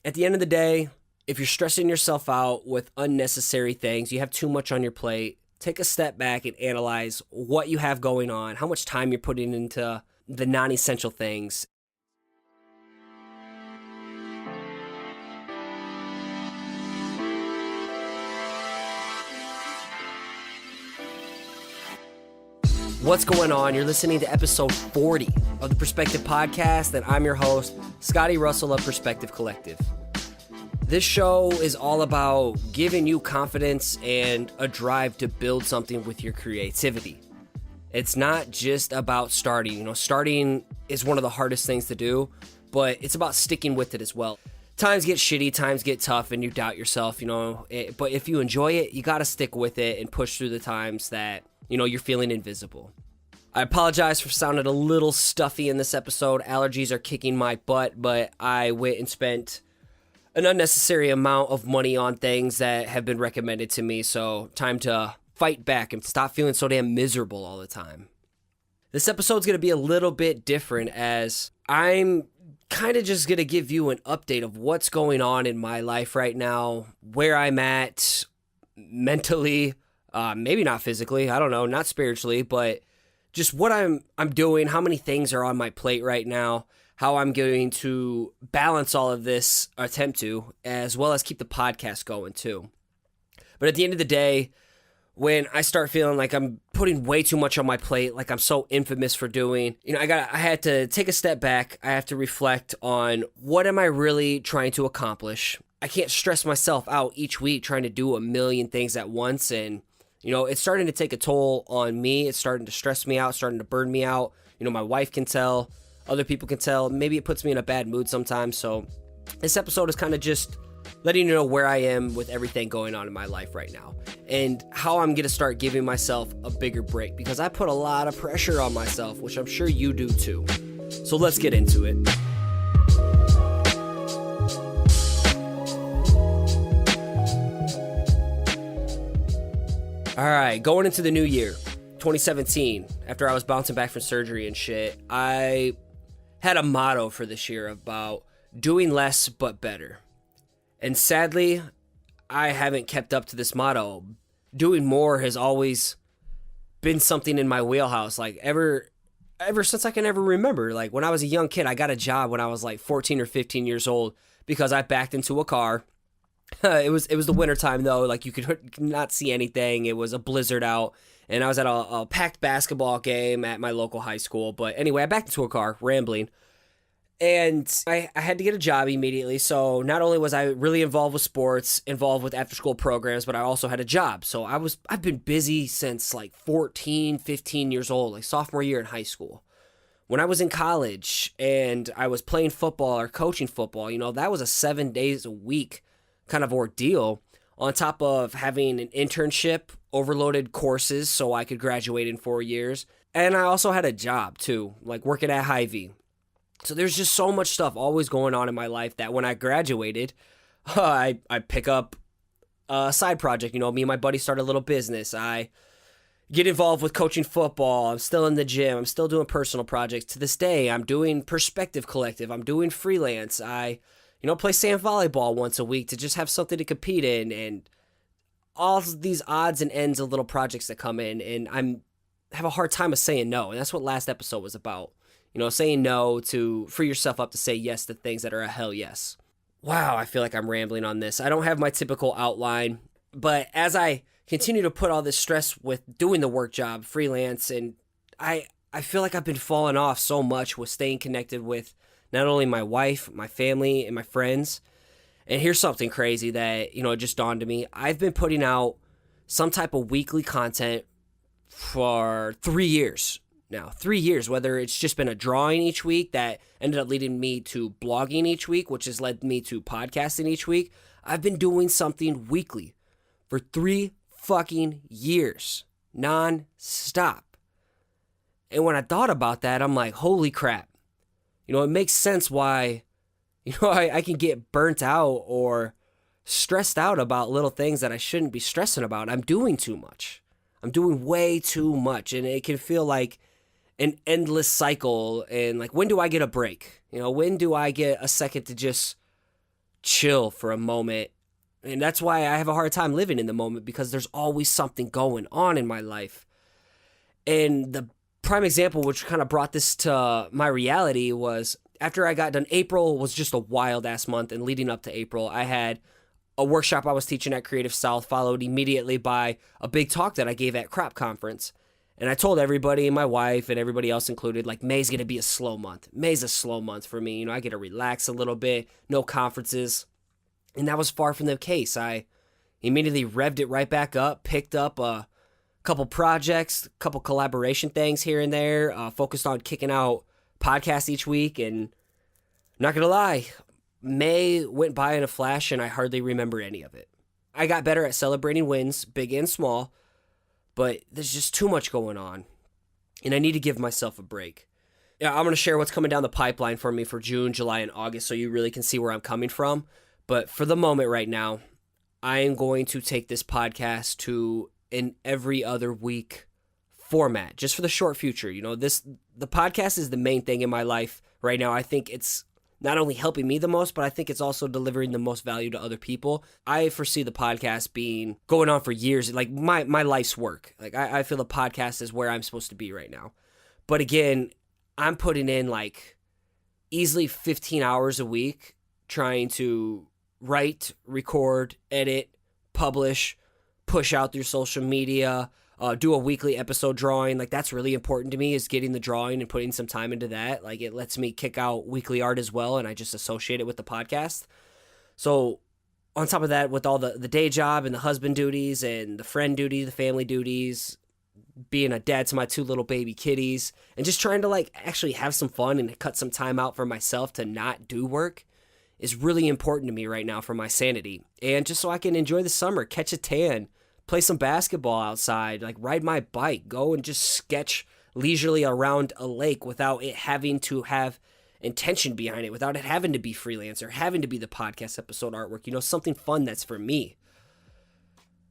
At the end of the day, if you're stressing yourself out with unnecessary things, you have too much on your plate, take a step back and analyze what you have going on, how much time you're putting into the non-essential things. What's going on? You're listening to episode 40 of the Perspective Podcast, and I'm your host, Scotty.D.Russell of Perspective Collective. This show is all about giving you confidence and a drive to build something with your creativity. It's not just about starting. Starting is one of the hardest things to do, but it's about sticking with it as well. Times get shitty, times get tough, and you doubt yourself, but if you enjoy it, you got to stick with it and push through the times that you're feeling invisible. I apologize for sounding a little stuffy in this episode. Allergies are kicking my butt, but I went and spent an unnecessary amount of money on things that have been recommended to me, so time to fight back and stop feeling so damn miserable all the time. This episode's going to be a little bit different, as I'm kind of just going to give you an update of what's going on in my life right now, where I'm at mentally, maybe not physically, I don't know, not spiritually, but just what I'm doing, how many things are on my plate right now, how I'm going to balance all of this, attempt to, as well as keep the podcast going too. But at the end of the day, when I start feeling like I'm putting way too much on my plate, like I'm so infamous for doing, I had to take a step back. I have to reflect on what am I really trying to accomplish. I can't stress myself out each week trying to do a million things at once, and it's starting to take a toll on me. It's starting to stress me out, starting to burn me out. My wife can tell, other people can tell. Maybe it puts me in a bad mood sometimes. So this episode is kind of just letting you know where I am with everything going on in my life right now, and how I'm going to start giving myself a bigger break, because I put a lot of pressure on myself, which I'm sure you do too. So let's get into it. All right, going into the new year, 2017, after I was bouncing back from surgery and shit, I had a motto for this year about doing less but better. And sadly, I haven't kept up to this motto. Doing more has always been something in my wheelhouse, like ever since I can ever remember. Like when I was a young kid, I got a job when I was like 14 or 15 years old because I backed into a car. It was the winter time though, like you could not see anything. It was a blizzard out, and I was at a packed basketball game at my local high school. But anyway, I backed into a car, rambling, and I had to get a job immediately. So not only was I really involved with sports, involved with after school programs, but I also had a job. So I've been busy since like 14, 15 years old, like sophomore year in high school. When I was in college and I was playing football or coaching football, that was a 7 days a week kind of ordeal, on top of having an internship, overloaded courses so I could graduate in 4 years. And I also had a job too, like working at Hy-Vee. So there's just so much stuff always going on in my life that when I graduated, I pick up a side project. Me and my buddy start a little business. I get involved with coaching football. I'm still in the gym. I'm still doing personal projects. To this day, I'm doing Perspective Collective. I'm doing freelance. I play sand volleyball once a week to just have something to compete in, and all these odds and ends of little projects that come in, and have a hard time of saying no. And that's what last episode was about. Saying no to free yourself up to say yes to things that are a hell yes. Wow, I feel like I'm rambling on this. I don't have my typical outline, but as I continue to put all this stress with doing the work job, freelance, and I feel like I've been falling off so much with staying connected with not only my wife, my family, and my friends. And here's something crazy that, it just dawned on me. I've been putting out some type of weekly content for 3 years now. 3 years, whether it's just been a drawing each week that ended up leading me to blogging each week, which has led me to podcasting each week. I've been doing something weekly for 3 fucking years, non-stop. And when I thought about that, I'm like, holy crap. It makes sense why, I can get burnt out or stressed out about little things that I shouldn't be stressing about. I'm doing too much. I'm doing way too much, and it can feel like an endless cycle. And like, when do I get a break? When do I get a second to just chill for a moment. And that's why I have a hard time living in the moment, because there's always something going on in my life. And the prime example, which kind of brought this to my reality, was after I got done, April was just a wild ass month. And leading up to April, I had a workshop I was teaching at Creative South, followed immediately by a big talk that I gave at Crop Conference. And I told everybody, my wife and everybody else included, like, May's going to be a slow month. May's a slow month for me. I get to relax a little bit, no conferences. And that was far from the case. I immediately revved it right back up, picked up a couple projects, a couple collaboration things here and there, focused on kicking out podcasts each week. And not going to lie, May went by in a flash and I hardly remember any of it. I got better at celebrating wins, big and small, but there's just too much going on, and I need to give myself a break. Yeah, I'm going to share what's coming down the pipeline for me for June, July, and August so you really can see where I'm coming from. But for the moment right now, I am going to take this podcast to an every other week format, just for the short future. The podcast is the main thing in my life right now. I think it's not only helping me the most, but I think it's also delivering the most value to other people. I foresee the podcast going on for years, like my life's work. Like I feel the podcast is where I'm supposed to be right now. But again, I'm putting in like easily 15 hours a week trying to write, record, edit, publish, push out through social media, do a weekly episode drawing. Like, that's really important to me, is getting the drawing and putting some time into that. Like, it lets me kick out weekly art as well, and I just associate it with the podcast. So on top of that, with all the day job and the husband duties and the friend duty, the family duties, being a dad to my 2 little baby kitties, and just trying to like actually have some fun and cut some time out for myself to not do work, is really important to me right now for my sanity. And just so I can enjoy the summer, catch a tan, play some basketball outside, like ride my bike, go and just sketch leisurely around a lake without it having to have intention behind it, without it having to be freelance or having to be the podcast episode artwork, something fun that's for me.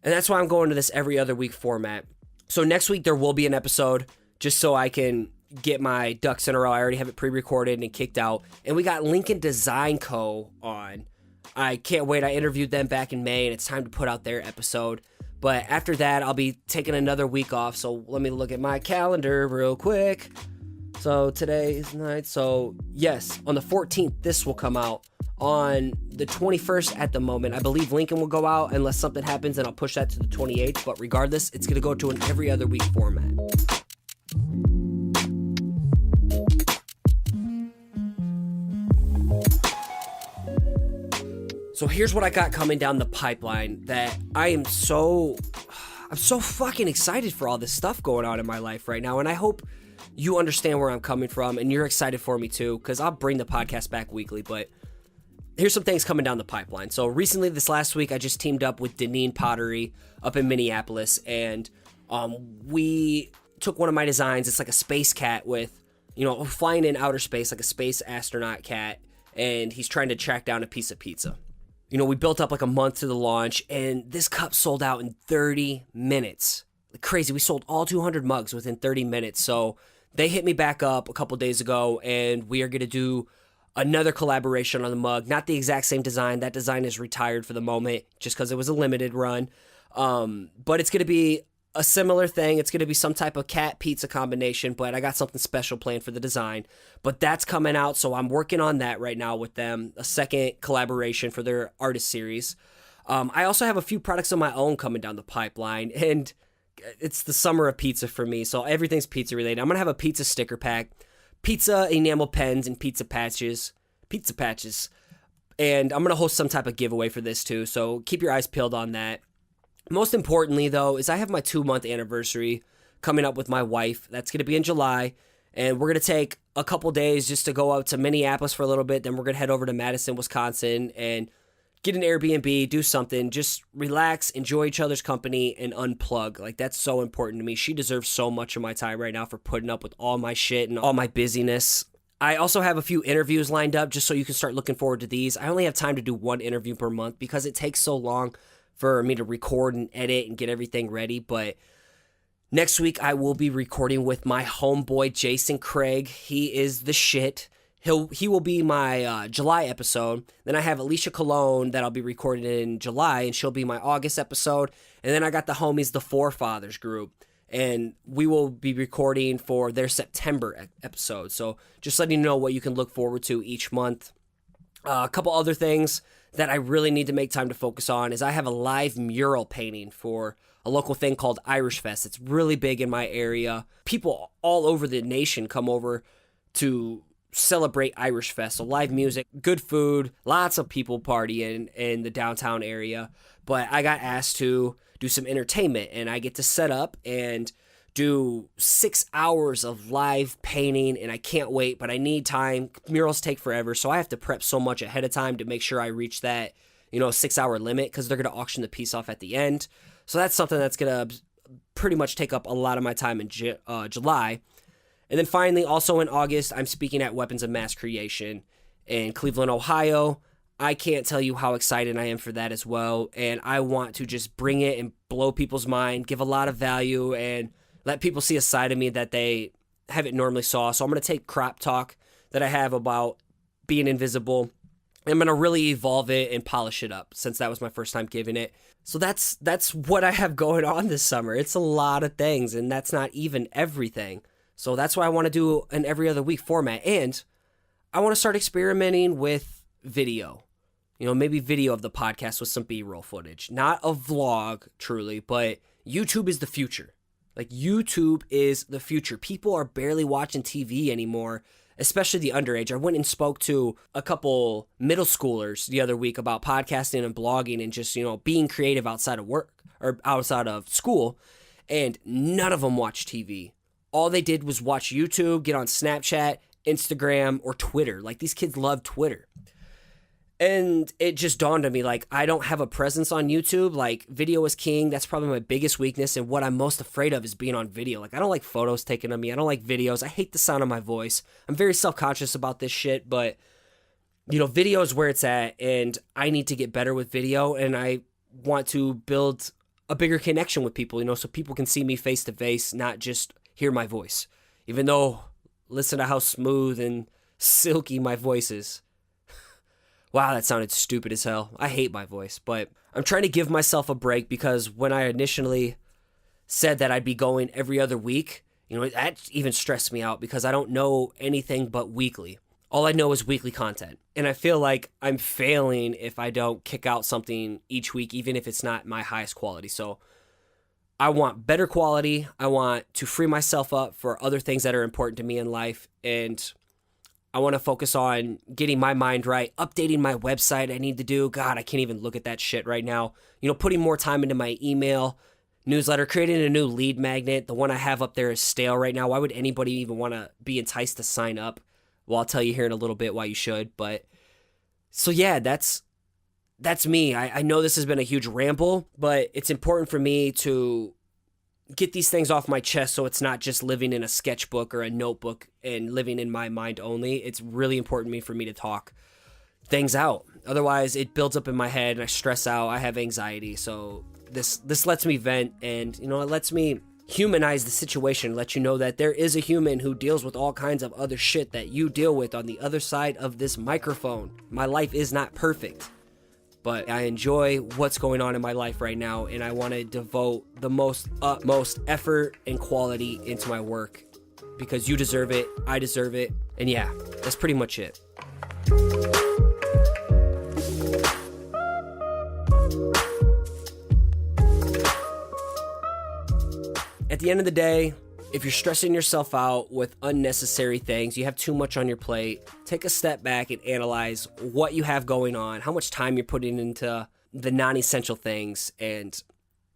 And that's why I'm going to this every other week format. So next week there will be an episode, just so I can get my ducks in a row. I already have it pre-recorded and kicked out. And we got Lincoln Design Co. on. I can't wait. I interviewed them back in May, and it's time to put out their episode. But after that, I'll be taking another week off. So let me look at my calendar real quick. So today's night. So yes, on the 14th, this will come out. On the 21st at the moment, I believe Lincoln will go out unless something happens, and I'll push that to the 28th. But regardless, it's going to go to an every other week format. So here's what I got coming down the pipeline that I'm so fucking excited for, all this stuff going on in my life right now. And I hope you understand where I'm coming from and you're excited for me too, because I'll bring the podcast back weekly. But here's some things coming down the pipeline. So recently, this last week, I just teamed up with Deneen Pottery up in Minneapolis, and we took one of my designs. It's like a space cat with, flying in outer space, like a space astronaut cat, and he's trying to track down a piece of pizza. We built up like a month to the launch, and this cup sold out in 30 minutes. Like crazy. We sold all 200 mugs within 30 minutes. So they hit me back up a couple days ago, and we are going to do another collaboration on the mug. Not the exact same design. That design is retired for the moment just because it was a limited run. But it's going to be a similar thing. It's going to be some type of cat pizza combination, but I got something special planned for the design. But that's coming out, so I'm working on that right now with them, a second collaboration for their artist series. I also have a few products of my own coming down the pipeline, and it's the summer of pizza for me, so everything's pizza related. I'm going to have a pizza sticker pack, pizza enamel pens, and pizza patches, and I'm going to host some type of giveaway for this too, so keep your eyes peeled on that. Most importantly, though, is I have my 2-month anniversary coming up with my wife. That's going to be in July, and we're going to take a couple days just to go out to Minneapolis for a little bit. Then we're going to head over to Madison, Wisconsin, and get an Airbnb, do something, just relax, enjoy each other's company, and unplug. Like, that's so important to me. She deserves so much of my time right now for putting up with all my shit and all my busyness. I also have a few interviews lined up just so you can start looking forward to these. I only have time to do 1 interview per month because it takes so long for me to record and edit and get everything ready. But next week I will be recording with my homeboy Jason Craig. He is the shit. He will be my July episode. Then I have Alicia Cologne that I'll be recording in July, and she'll be my August episode. And then I got the homies, the Forefathers group, and we will be recording for their September episode. So just letting you know what you can look forward to each month. A couple other things that I really need to make time to focus on is I have a live mural painting for a local thing called Irish Fest. It's really big in my area. People all over the nation come over to celebrate Irish Fest. So live music, good food, lots of people partying in the downtown area. But I got asked to do some entertainment, and I get to set up and do 6 hours of live painting, and I can't wait, but I need time. Murals take forever, so I have to prep so much ahead of time to make sure I reach that 6-hour limit, because they're going to auction the piece off at the end. So that's something that's going to pretty much take up a lot of my time in July. And then finally, also in August, I'm speaking at Weapons of Mass Creation in Cleveland, Ohio. I can't tell you how excited I am for that as well. And I want to just bring it and blow people's mind, give a lot of value, and let people see a side of me that they haven't normally saw. So I'm going to take crop talk that I have about being invisible. I'm going to really evolve it and polish it up, since that was my first time giving it. So that's what I have going on this summer. It's a lot of things, and that's not even everything. So that's why I want to do an every other week format. And I want to start experimenting with video. Maybe video of the podcast with some B-roll footage. Not a vlog, truly, but YouTube is the future. Like, YouTube is the future. People are barely watching TV anymore, especially the underage. I went and spoke to a couple middle schoolers the other week about podcasting and blogging and just, being creative outside of work or outside of school, and none of them watch TV. All they did was watch YouTube, get on Snapchat, Instagram, or Twitter. Like, these kids love Twitter. And it just dawned on me, like, I don't have a presence on YouTube. Like, video is king. That's probably my biggest weakness. And what I'm most afraid of is being on video. Like, I don't like photos taken of me. I don't like videos. I hate the sound of my voice. I'm very self-conscious about this shit. But, video is where it's at. And I need to get better with video. And I want to build a bigger connection with people, so people can see me face to face, not just hear my voice. Even though, listen to how smooth and silky my voice is. Wow, that sounded stupid as hell. I hate my voice, but I'm trying to give myself a break, because when I initially said that I'd be going every other week, that even stressed me out, because I don't know anything but weekly. All I know is weekly content. And I feel like I'm failing if I don't kick out something each week, even if it's not my highest quality. So I want better quality. I want to free myself up for other things that are important to me in life. And I want to focus on getting my mind right, updating my website. I need to do, God, I can't even look at that shit right now. Putting more time into my email newsletter, creating a new lead magnet. The one I have up there is stale right now. Why would anybody even want to be enticed to sign up? Well, I'll tell you here in a little bit why you should. But so yeah, that's me. I know this has been a huge ramble, but it's important for me to get these things off my chest, so it's not just living in a sketchbook or a notebook and living in my mind only. It's really important for me to talk things out. Otherwise, it builds up in my head and I stress out. I have anxiety. So this lets me vent, and it lets me humanize the situation, let you know that there is a human who deals with all kinds of other shit that you deal with on the other side of this microphone. My life is not perfect, but I enjoy what's going on in my life right now, and I want to devote the utmost effort and quality into my work, because you deserve it, I deserve it, and yeah, that's pretty much it. At the end of the day, if you're stressing yourself out with unnecessary things, you have too much on your plate, take a step back and analyze what you have going on, how much time you're putting into the non-essential things, and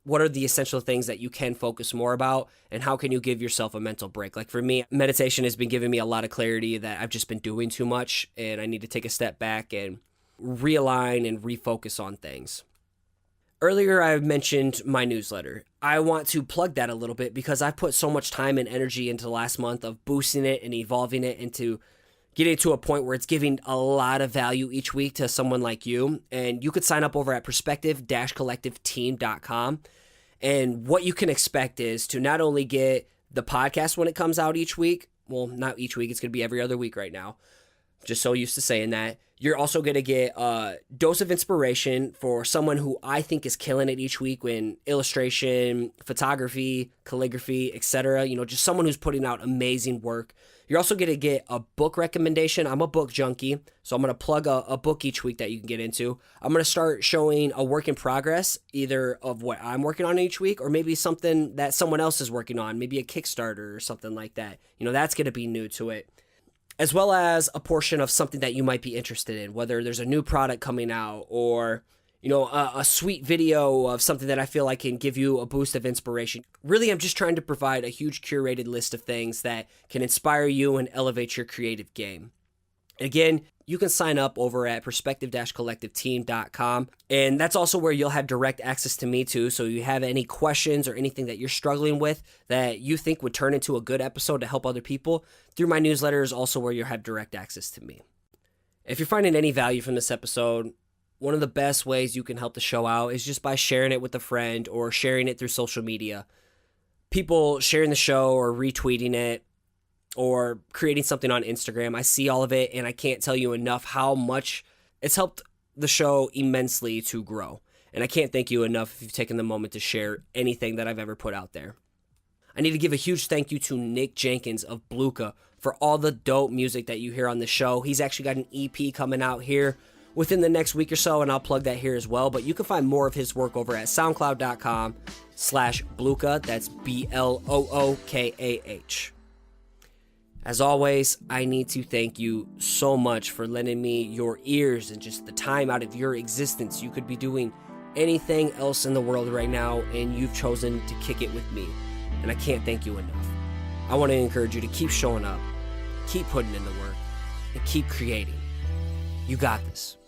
what are the essential things that you can focus more about, and how can you give yourself a mental break. Like for me, meditation has been giving me a lot of clarity that I've just been doing too much, and I need to take a step back and realign and refocus on things. Earlier, I mentioned my newsletter. I want to plug that a little bit, because I've put so much time and energy into the last month of boosting it and evolving it into getting to a point where it's giving a lot of value each week to someone like you. And you could sign up over at perspective-collectiveteam.com. And what you can expect is to not only get the podcast when it comes out each week, well, not each week, it's going to be every other week right now, just so used to saying that. You're also going to get a dose of inspiration for someone who I think is killing it each week in illustration, photography, calligraphy, etc. Just someone who's putting out amazing work. You're also going to get a book recommendation. I'm a book junkie, so I'm going to plug a book each week that you can get into. I'm going to start showing a work in progress, either of what I'm working on each week or maybe something that someone else is working on, maybe a Kickstarter or something like that. That's going to be new to it. As well as a portion of something that you might be interested in, whether there's a new product coming out or, a sweet video of something that I feel like can give you a boost of inspiration. Really, I'm just trying to provide a huge curated list of things that can inspire you and elevate your creative game. Again, you can sign up over at perspective-collectiveteam.com. And that's also where you'll have direct access to me too. So you have any questions or anything that you're struggling with that you think would turn into a good episode to help other people, through my newsletter is also where you'll have direct access to me. If you're finding any value from this episode, one of the best ways you can help the show out is just by sharing it with a friend or sharing it through social media. People sharing the show or retweeting it, or creating something on Instagram. I see all of it, and I can't tell you enough how much it's helped the show immensely to grow. And I can't thank you enough if you've taken the moment to share anything that I've ever put out there. I need to give a huge thank you to Nick Jenkins of Blookah for all the dope music that you hear on the show. He's actually got an EP coming out here within the next week or so, and I'll plug that here as well. But you can find more of his work over at soundcloud.com/Blookah. That's BLOOKAH. As always, I need to thank you so much for lending me your ears and just the time out of your existence. You could be doing anything else in the world right now, and you've chosen to kick it with me. And I can't thank you enough. I want to encourage you to keep showing up, keep putting in the work, and keep creating. You got this.